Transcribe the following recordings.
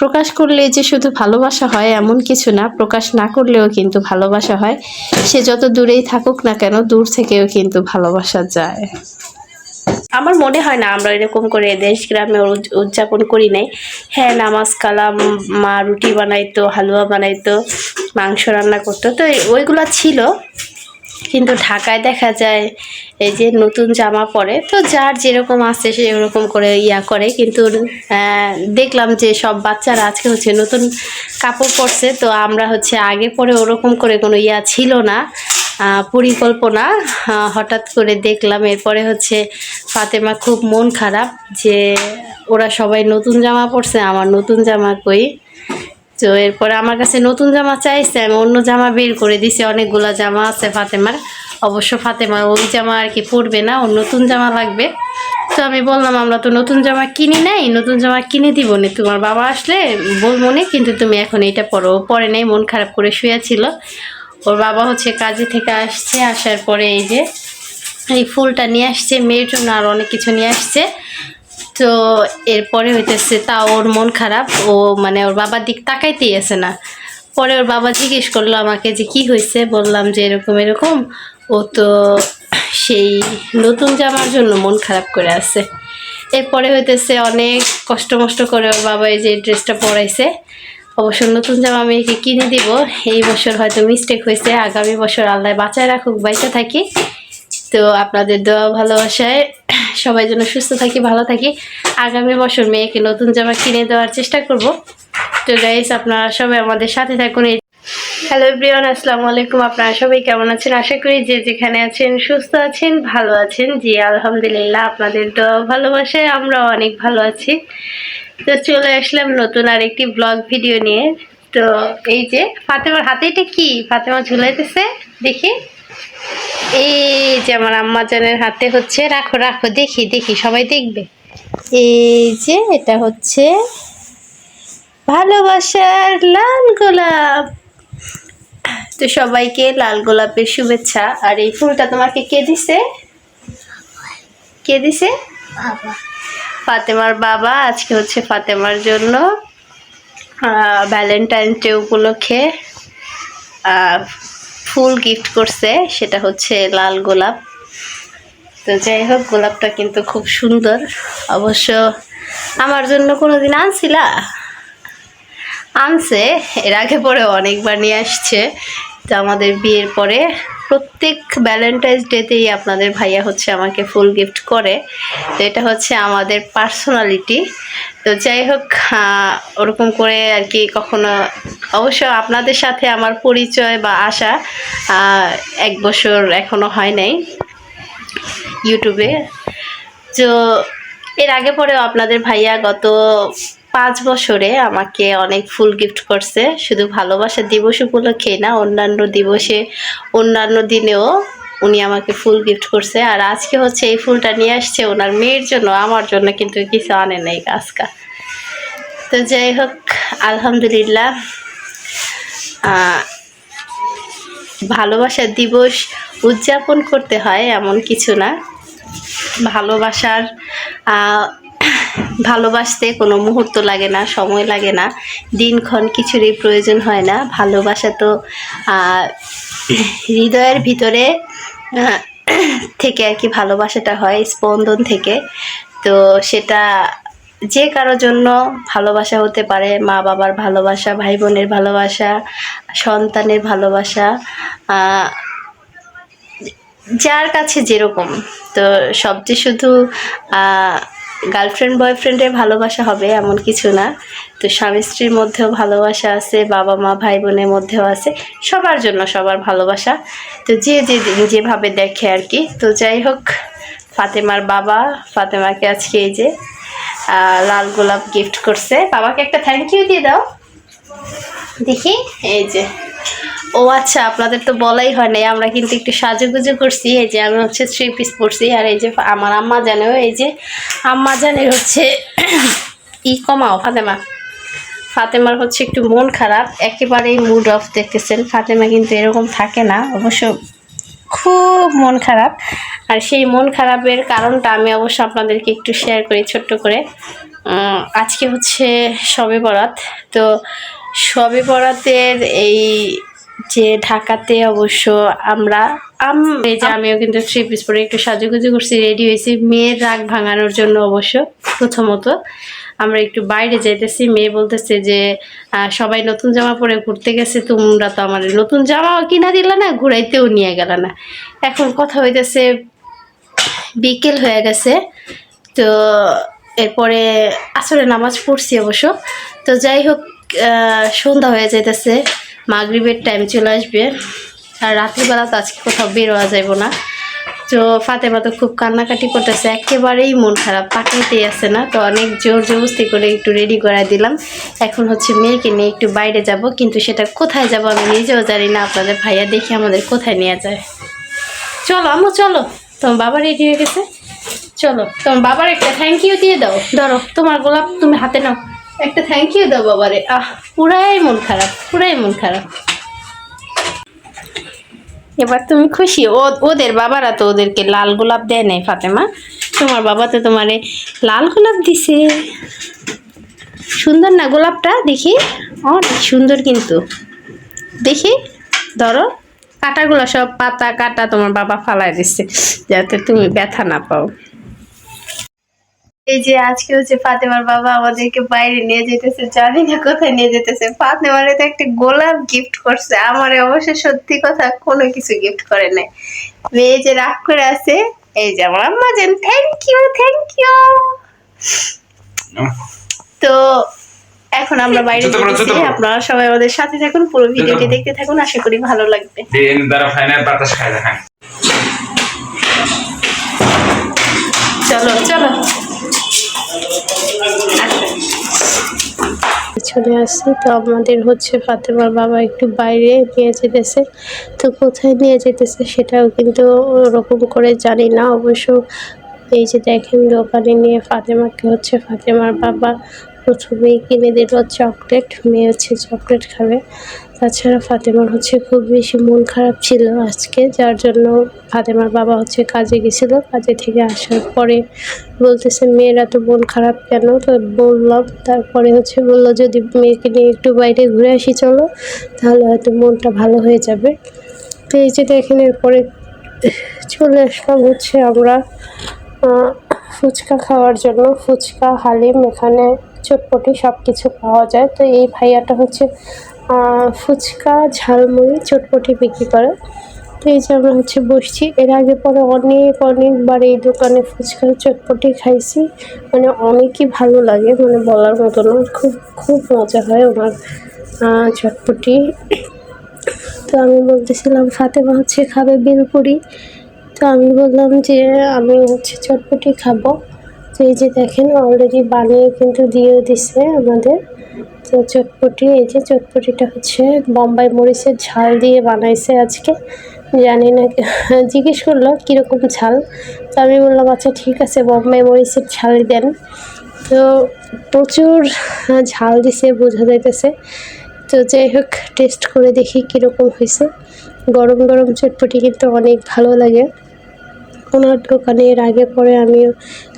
প্রকাশ করলে যে শুধু ভালোবাসা হয় এমন কিছু না, প্রকাশ না করলেও কিন্তু ভালোবাসা হয়। সে যত দূরেই থাকুক না কেন, দূর থেকেও কিন্তু ভালোবাসা যায়। আমার মনে হয় না আমরা এরকম করে দেশ গ্রামে উদযাপন করি নাই। হ্যাঁ, নামাজ কালাম, মা রুটি বানাইতো, হালুয়া বানাইতো, মাংস রান্না করতো, তো ওইগুলো ছিল। কিন্তু ঢাকায় দেখা যায় এই যে নতুন জামা পরে, তো যার যেরকম আছে সে এরকম করে করে। কিন্তু দেখলাম যে সব বাচ্চারা আজকে হচ্ছে নতুন কাপড় পরছে, তো আমরা হচ্ছে আগে পরে ওরকম করে কোনো ছিল না পরিকল্পনা। হঠাৎ করে দেখলাম, এরপরে হচ্ছে ফাতেমা খুব মন খারাপ যে ওরা সবাই নতুন জামা পরছে, আমার নতুন জামা কই। তো এরপরে আমার কাছে নতুন জামা চাইছে, আমি অন্য জামা বের করে দিছি, অনেকগুলা জামা আছে ফাতেমার। অবশ্য ফাতেমা ওই জামা আর কি পরবে না, ওর নতুন জামা লাগবে। তো আমি বললাম আমরা তো নতুন জামা কিনি নাই, নতুন জামা কিনে দিব না, তোমার বাবা আসলে বলবো না, কিন্তু তুমি এখন এইটা পরো। পরে নাই, মন খারাপ করে শুয়েছিল। ওর বাবা হচ্ছে কাজে থেকে আসছে, আসার পরে এই যে এই ফুলটা নিয়ে আসছে মেয়ের জন্য, আর অনেক কিছু নিয়ে আসছে। তো এরপরে হইতেছে তাও ওর মন খারাপ, ও মানে ওর বাবার দিক তাকাইতেই আছে না। পরে ওর বাবা জিজ্ঞেস করলো আমাকে যে কি হয়েছে, বললাম যে এরকম এরকম। ও তো সেই নতুন জামার জন্য মন খারাপ করে আছে। এরপরে হইতেছে অনেক কষ্ট মষ্ট করে ওর বাবা এই যে ড্রেসটা পরাইছে। অবশ্য নতুন জামা মেয়েকে কিনে দিব। এই বছর হয়তো মিস্টেক হয়েছে, আগামী বছর আল্লাহ বাঁচায় রাখুক, বাইচা থাকি। তো আপনাদের দোয়া ভালোবাসায় সবাই যেন সুস্থ থাকি, ভালো থাকি। আগামী বছর মেয়েকে নতুন জামা কিনে দেওয়ার চেষ্টা করব। তো গাইস, আপনারা সবাই আমাদের সাথে থাকুন। হ্যালো এভরিওয়ান, আসসালামু আলাইকুম। আপনারা সবাই কেমন আছেন? আশা করি যে যেখানে আছেন সুস্থ আছেন, ভালো আছেন। জি আলহামদুলিল্লাহ, আপনাদের দোয়া ভালোবাসায় আমরা অনেক ভালো আছি। তো চলে আসলাম নতুন আরেকটি ব্লগ ভিডিও নিয়ে। তো এই যে ফাতেমার হাতে এটা কি, ফাতেমা ঝুলাইতেছে দেখি। এই যে আমার আম্মা জানের হাতে হচ্ছে, রাখো রাখো, দেখি দেখি, সবাই দেখবে। এই যে এটা হচ্ছে ভালোবাসার লাল গোলাপ। তো সবাইকে লাল গোলাপের শুভেচ্ছা। আর এই ফুলটা তোমাকে কে দিছে? কে দিছে? ফাতেমার বাবা। আজকে হচ্ছে ফাতেমার জন্য ভ্যালেন্টাইন ডে উপলক্ষে ফুল গিফট করছে, সেটা হচ্ছে লাল গোলাপ। তো যাই হোক, গোলাপটা কিন্তু খুব সুন্দর। অবশ্য আমার জন্য কোনোদিন আনছিলা? আনছে, এর আগে পরে অনেকবার নিয়ে আসছে। তো আমাদের বিয়ের পরে প্রত্যেক ভ্যালেন্টাইন্স ডেতেই আপনাদের ভাইয়া হচ্ছে আমাকে ফুল গিফট করে। তো এটা হচ্ছে আমাদের পার্সোনালিটি। তো যাই হোক, ওরকম করে আর কি কখনো, অবশ্য আপনাদের সাথে আমার পরিচয় বা আসা 1 বছর এখনো হয় নাই ইউটিউবে। তো এর আগে পরেও আপনাদের ভাইয়া গত 5 বছরে আমাকে অনেক ফুল গিফট করছে, শুধু ভালোবাসা দিবস উপলক্ষেই না, অন্যান্য দিবসে, অন্যান্য দিনেও উনি আমাকে ফুল গিফট করছে। আর আজকে হচ্ছে এই ফুলটা নিয়ে আসছে ওনার মেয়ের জন্য, আমার জন্য কিন্তু কিছু আনে নাই আজকা। তো যাই হোক, আলহামদুলিল্লাহ। ভালোবাসা দিবস উদযাপন করতে হয় এমন কিছু না। ভালোবাসার ভালোবাসতে কোনো মুহূর্ত লাগে না, সময় লাগে না, দিনক্ষণ কিছুরই প্রয়োজন হয় না। ভালোবাসা তো হৃদয়ের ভিতরে থেকে আর কি ভালোবাসাটা হয়, স্পন্দন থেকে। তো সেটা যে কারোর জন্য ভালোবাসা হতে পারে, মা বাবার ভালোবাসা, ভাই বোনের ভালোবাসা, সন্তানের ভালোবাসা, যার কাছে যেরকম। তো সব যে শুধু গার্লফ্রেন্ড বয়ফ্রেন্ডের ভালোবাসা হবে এমন কিছু না। তো স্বামী স্ত্রীর মধ্যেও ভালোবাসা আছে, বাবা মা ভাই বোনের মধ্যেও আছে, সবার জন্য সবার ভালোবাসা। তো যে যেভাবে দেখে আর কি। তো যাই হোক, ফাতেমার বাবা ফাতেমাকে আজকে এই যে লাল গোলাপ গিফট করছে। বাবাকে একটা থ্যাংক ইউ দিয়ে দাও দেখি। এই যে, ও আচ্ছা, আপনাদের তো বলাই হয় নাই, আমরা কিন্তু একটু সাজুগুজু করছি। এই যে আমি হচ্ছে 3 পিস পরছি, আর এই যে আমার আম্মা জানেও, এই যে আম্মা জানের হচ্ছে কমাও ফাতেমা। ফাতেমার হচ্ছে একটু মন খারাপ, একেবারেই মুড অফ দেখতেছেন। ফাতেমা কিন্তু এরকম থাকে না, অবশ্য খুব মন খারাপ। আর সেই মন খারাপের কারণটা আমি অবশ্য আপনাদেরকে একটু শেয়ার করি ছোট্ট করে। আজকে হচ্ছে শবে বরাত। তো শবে বরাতের এই যে ঢাকাতে অবশ্য আমরা এই যে আমিও কিন্তু থ্রি পিস পরে একটু সাজুগুজু করছি, রেডি হয়েছি মেয়ের রাগ ভাঙানোর জন্য। অবশ্য প্রথমত আমরা একটু বাইরে যাইতেছি। মেয়ে বলতেছে যে সবাই নতুন জামা পরে ঘুরতে গেছে, তোমরা তো আমার নতুন জামাও কিনা দিলা না, ঘুরাইতেও নিয়ে গেল না। এখন কথা হইতেছে বিকেল হয়ে গেছে, তো এরপরে আসরে নামাজ পড়ছি অবশ্য। তো যাই হোক, সন্ধ্যা হয়ে যাইতেছে, মাগরিবের টাইম চলে আসবে, আর রাত্রিবেলা তো আজকে কোথাও বেরোয়া যাব না। তো ফাতেমা তো খুব কান্নাকাটি করতেছে, একেবারেই মন খারাপ, তাকাইতেই আসে না। তো অনেক জোর জবরদস্তি করে একটু রেডি করাই দিলাম। এখন হচ্ছে মেয়েকে নিয়ে একটু বাইরে যাব, কিন্তু সেটা কোথায় যাব আমি নিজেও জানি না। আপনাদের ভাইয়া দেখি আমাদের কোথায় নিয়ে যায়। চলো আম্মু চলো, তোমার বাবা রেডি হয়ে গেছে, চলো তোমার বাবার একটা থ্যাংক ইউ দিয়ে দাও। ধরো তোমার গোলাপ তুমি হাতে নাও, একটা থ্যাংক ইউ দাও বাবারে। পুরাই মন খারাপ, পুরাই মন খারাপ। এবার তুমি খুশি? ওদের বাবারা তো ওদেরকে লাল গোলাপ দেয় নাই ফাতেমা, তোমার বাবা তো তোমারে লাল গোলাপ দিছে। সুন্দর না গোলাপটা? দেখি অনেক সুন্দর কিন্তু, দেখি ধরো। কাটাগুলো সব পাতা কাটা তোমার বাবা ফালাই দিচ্ছে যাতে তুমি ব্যথা না পাও। এই যে আজকে হচ্ছে ফাতেমার বাবা আমাদেরকে বাইরে নিয়ে যেতেছে, জানি না কোথায় নিয়ে যেতেছে। ফাতেমার তো একটা গোলাপ গিফট করছে, আমার অবশ্য সত্যি কথা কোনো কিছু গিফট করে নাই। মেয়ে যে রাগ করে আছে, এই যে আমার আম্মা জান থ্যাংক ইউ থ্যাংক ইউ। তো এখন আমরা বাইরে যেতেছি, আপনারা সবাই আমাদের সাথে থাকুন, পুরো ভিডিওটি দেখতে থাকুন, আশা করি ভালো লাগবে। চলো চলো চলে আসছি। তো আমাদের হচ্ছে ফাতেমার বাবা একটু বাইরে নিয়ে যেতেছে, তো কোথায় নিয়ে যেতেছে সেটাও কিন্তু ওরকম করে জানি না অবশ্য। এই যে দেখেন দোকানে নিয়ে ফাতেমাকে হচ্ছে ফাতেমার বাবা প্রথমেই কিনে দিল চকলেট, মেয়ে হচ্ছে চকলেট খাবে। তাছাড়া ফাতেমার হচ্ছে খুব বেশি মন খারাপ ছিল আজকে, যার জন্য ফাতেমার বাবা হচ্ছে কাজে গেছিলো। কাজে থেকে আসার পরে বলতেছে মেয়েরা তো মন খারাপ কেন? তো বললাম, তারপরে হচ্ছে বললো যদি মেয়েকে নিয়ে একটু বাইরে ঘুরে আসি চলো, তাহলে হয়তো মনটা ভালো হয়ে যাবে। তো এই যে দেখেন এরপরে চলে আসলাম হচ্ছে আমরা ফুচকা খাওয়ার জন্য। ফুচকা, হালিম, এখানে চটপটি সব কিছু পাওয়া যায়। তো এই ভাইয়াটা হচ্ছে ফুচকা, ঝালমুড়ি, চটপটি বিক্রি করে। তো এই যে আমরা হচ্ছে বসছি, এর আগে পরে অনেকবার এই দোকানে ফুচকা চটপটি খাইছি, মানে অনেকই ভালো লাগে, মানে বলার মতো না, খুব খুব মজা হয় ওনার চটপটি। তো আমি বলতেছিলাম ফাতেমা হচ্ছে খাবে বেলপুরি, তো আমি বললাম যে আমি হচ্ছে চটপটি খাবো। তো এই যে দেখেন অলরেডি বানিয়ে কিন্তু দিয়ে দিছে আমাদের। তো চটপটি, এই যে চটপটিটা হচ্ছে বোম্বাই মরিচের ঝাল দিয়ে বানাইছে আজকে, জানি না জিজ্ঞেস করলো কীরকম ঝাল, তো আমি বললাম আচ্ছা ঠিক আছে বোম্বাই মরিচের ঝাল দেন। তো প্রচুর ঝাল দিছে বোঝা যাইতেছে। তো যাই হোক টেস্ট করে দেখি কীরকম হয়েছে। গরম গরম চটপটি কিন্তু অনেক ভালো লাগে ওনার দোকানে। এর আগে পরে আমিও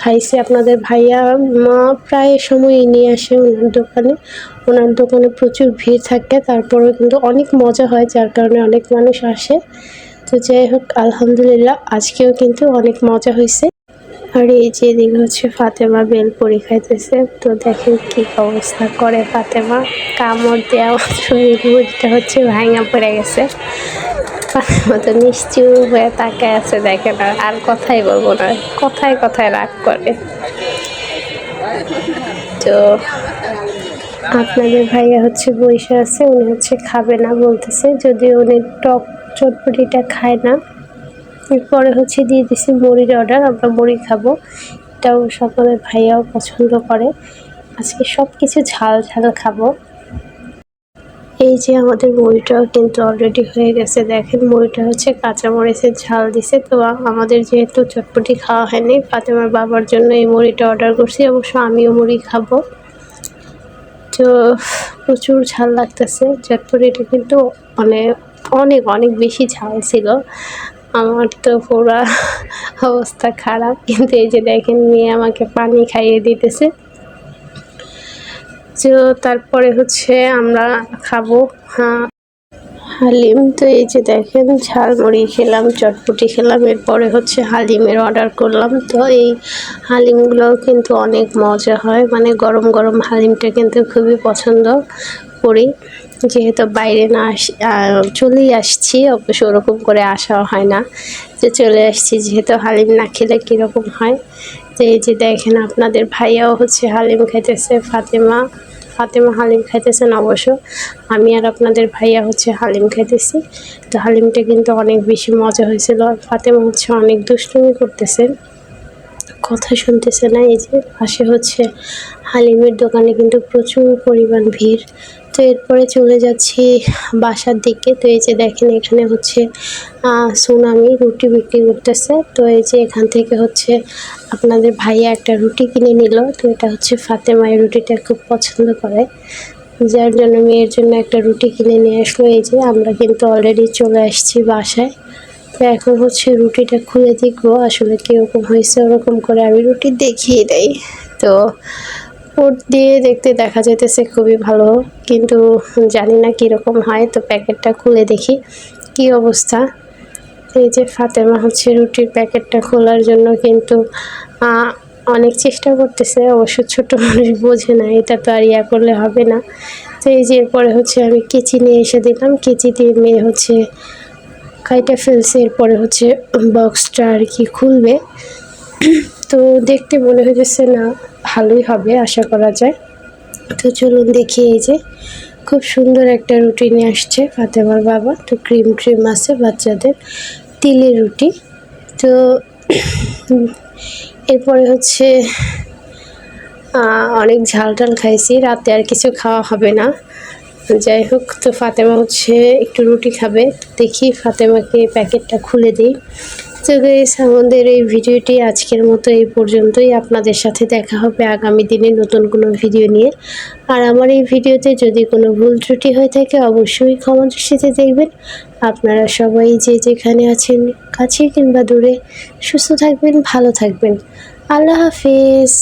খাইছি, আপনাদের ভাইয়া মা প্রায় সময়ই নিয়ে আসে ওনার দোকানে প্রচুর ভিড় থাকে, তারপরেও কিন্তু অনেক মজা হয়, যার কারণে অনেক মানুষ আসে। তো যাই হোক আলহামদুলিল্লাহ আজকেও কিন্তু অনেক মজা হয়েছে। আর এই যে এদিকে হচ্ছে ফাতেমা বেলপুরি খাইতেছে, তো দেখেন কি অবস্থা করে ফাতেমা, কামড় দেওয়া শরীরটা হচ্ছে ভাঙা পড়ে গেছে। ফাতেমা তো নিশ্চুপ হয়ে তাকায় আছে, দেখেন আর কথাই বলবো না, কথায় কথায় রাগ করে। তো আপনাদের ভাইয়া হচ্ছে বসে আছে, উনি হচ্ছে খাবে না বলতেছে, যদিও উনি টক চটপটিটা খায় না। এরপরে হচ্ছে দিয়ে দিছি মুড়ির অর্ডার, আমরা মুড়ি খাবো, এটাও সকলের ভাইয়াও পছন্দ করে। আজকে সব কিছু ঝাল ঝাল খাবো। এই যে আমাদের মুড়িটাও কিন্তু অলরেডি হয়ে গেছে, দেখেন মুড়িটা হচ্ছে কাঁচামরিচের ঝাল দিছে। তো আমাদের যেহেতু চটপটি খাওয়া হয়নি, ফাতেমার বাবার জন্য এই মুড়িটা অর্ডার করছি, অবশ্য আমিও মুড়ি খাবো। তো প্রচুর ঝাল লাগতেছে, চটপটিটা কিন্তু মানে অনেক অনেক বেশি ঝাল ছিল, আমার তো পুরা অবস্থা খারাপ। কিন্তু এই যে দেখেন মেয়ে আমাকে পানি খাইয়ে দিতেছে, তো তারপরে হচ্ছে আমরা খাবো হালিম। তো এই যে দেখেন ঝালমুড়ি খেলাম, চটপটি খেলাম, এরপরে হচ্ছে হালিমের অর্ডার করলাম। তো এই হালিমগুলোও কিন্তু অনেক মজা হয়, মানে গরম গরম হালিমটা কিন্তু খুবই পছন্দ করি, যেহেতু বাইরে না চলেই আসছি, অবশ্য ওরকম করে আসাও হয় না, যে চলে আসছি যেহেতু হালিম না খেলে কীরকম হয়। তো এই যে দেখেন আপনাদের ভাইয়াও হচ্ছে হালিম খাইতেছে, ফাতেমা হালিম খাইতেছেন অবশ্য, আমি আর আপনাদের ভাইয়া হচ্ছে হালিম খাইতেছি। তো হালিমটা কিন্তু অনেক বেশি মজা হয়েছিল। ফাতেমা হচ্ছে অনেক দুষ্টুমি করতেছে, কথা শুনতেছে না। এই যে পাশে হচ্ছে হালিমের দোকানে কিন্তু প্রচুর পরিমাণ ভিড়। তো এরপরে চলে যাচ্ছি বাসার দিকে। তো এই যে দেখেন এখানে হচ্ছে সুনামি রুটি বিক্রি করতেছে। তো এই যে এখান থেকে হচ্ছে আপনাদের ভাইয়া একটা রুটি কিনে নিল। তো এটা হচ্ছে ফাতেমা এই রুটিটা খুব পছন্দ করে, যার জন্য মেয়ের জন্য একটা রুটি কিনে নিয়ে আসলো। এই যে আমরা কিন্তু অলরেডি চলে আসছি বাসায়। তো এখন হচ্ছে রুটিটা খুলে দেখবো আসলে কীরকম হয়েছে। ওরকম করে আমি রুটি দেখিয়ে দেই। তো পোর্ট দিয়ে দেখতে দেখা যাইতেছে খুবই ভালো, কিন্তু জানি না কীরকম হয়। তো প্যাকেটটা খুলে দেখি কি অবস্থা। এই যে ফাতেমা হচ্ছে রুটির প্যাকেটটা খোলার জন্য কিন্তু অনেক চেষ্টা করতেছে, অবশ্য ছোট মানুষ বোঝে না, এটা তো আর ইয়া করলে হবে না। তো এই যে এরপরে হচ্ছে আমি কেচি নিয়ে এসে দিলাম, কেচি দিয়ে মেয়ে হচ্ছে কাইটা ফেলছে। এরপরে হচ্ছে বক্সটা আর কি খুলবে। তো দেখতে মনে হয়েছে না ভালোই হবে, আশা করা যায়। তো চলুন দেখি। এই যে খুব সুন্দর একটা রুটি নিয়ে আসছে ফাতেমার বাবা। তো ক্রিম আছে বাচ্চাদের, তিলের রুটি। তো এরপরে হচ্ছে অনেক ঝাল খাইছি, রাতে আর কিছু খাওয়া হবে না। যাই হোক, তো ফাতেমা হচ্ছে একটু রুটি খাবে। দেখি ফাতেমাকে প্যাকেটটা খুলে দিই। তো গাইস, আমাদের এই ভিডিওটি আজকের মতো এই পর্যন্তই। আপনাদের সাথে দেখা হবে আগামী দিনে নতুন কোনো ভিডিও নিয়ে। আর আমার এই ভিডিওতে যদি কোনো ভুল ত্রুটি হয়ে থাকে অবশ্যই ক্ষমা দৃষ্টিতে দেখবেন। আপনারা সবাই যে যেখানে আছেন, কাছে কিংবা দূরে, সুস্থ থাকবেন, ভালো থাকবেন। আল্লাহ হাফেজ।